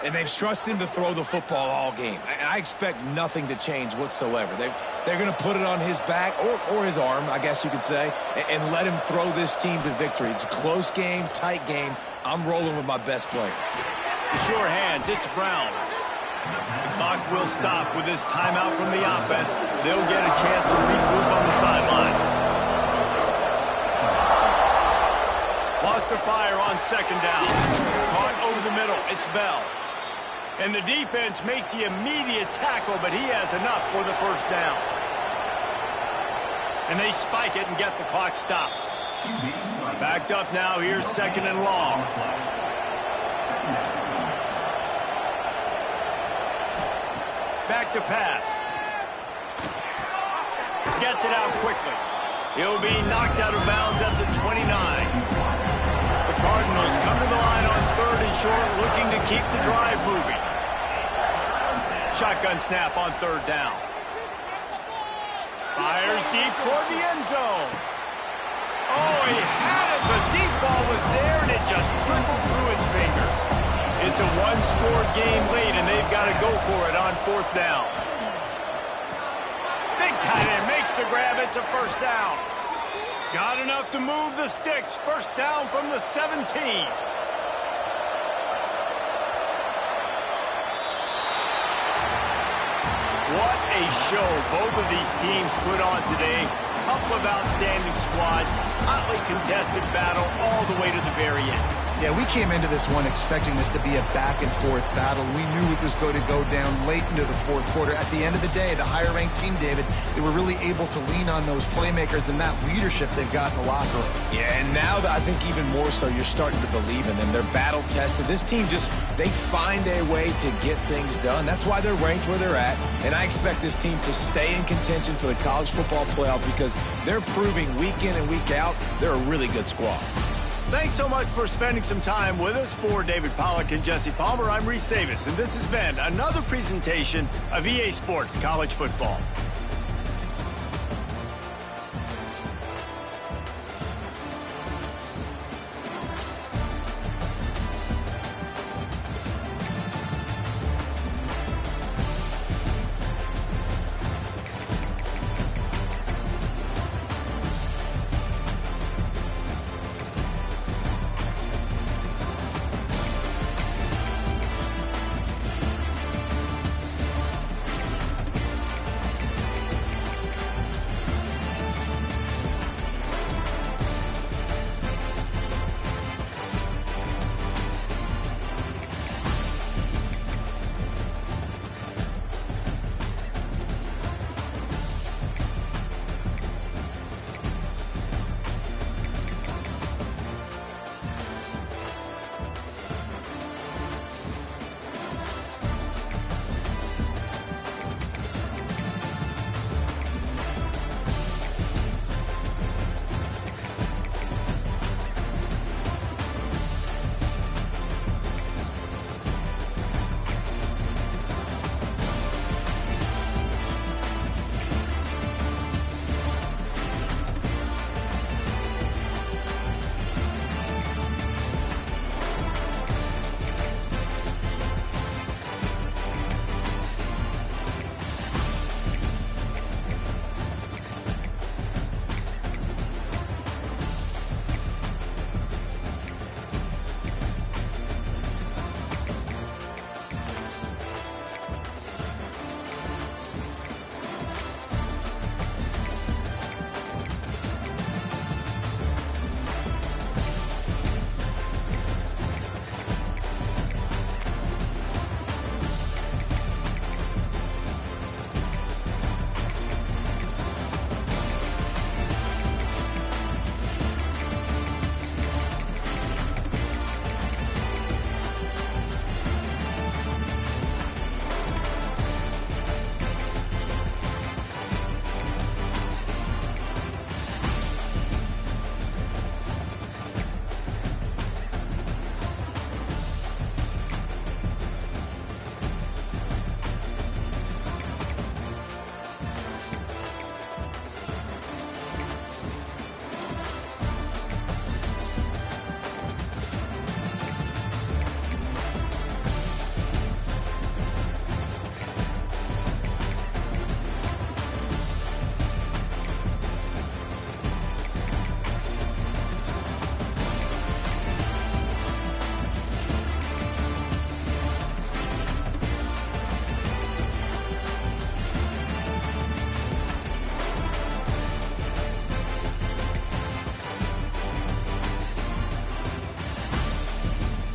And they've trusted him to throw the football all game. I expect nothing to change whatsoever. They're going to put it on his back, or his arm, I guess you could say, and let him throw this team to victory. It's a close game, tight game. I'm rolling with my best player. The sure hands, it's Brown. The clock will stop with this timeout from the offense. They'll get a chance to regroup on the sideline. Lost to fire on second down. Caught over the middle, it's Bell. And the defense makes the immediate tackle, but he has enough for the first down. And they spike it and get the clock stopped. Backed up now, here's second and long. Back to pass. Gets it out quickly. He'll be knocked out of bounds at the 29. The Cardinals come to the line on third and short, looking to keep the drive moving. Shotgun snap on third down. Fires deep toward the end zone. Oh, he had it. The deep ball was there, and it just trickled through his fingers. It's a one-score game lead, and they've got to go for it on fourth down. Big tight end makes the grab. It's a first down. Got enough to move the sticks. First down from the 17. What a show both of these teams put on today. Couple of outstanding squads. Hotly contested battle all the way to the very end. Yeah, we came into this one expecting this to be a back-and-forth battle. We knew it was going to go down late into the fourth quarter. At the end of the day, the higher-ranked team, David, they were really able to lean on those playmakers and that leadership they've got in the locker room. Yeah, and now I think even more so, you're starting to believe in them. They're battle-tested. This team they find a way to get things done. That's why they're ranked where they're at. And I expect this team to stay in contention for the college football playoff because they're proving week in and week out they're a really good squad. Thanks so much for spending some time with us. For David Pollack and Jesse Palmer, I'm Reese Davis, and this has been another presentation of EA Sports College Football.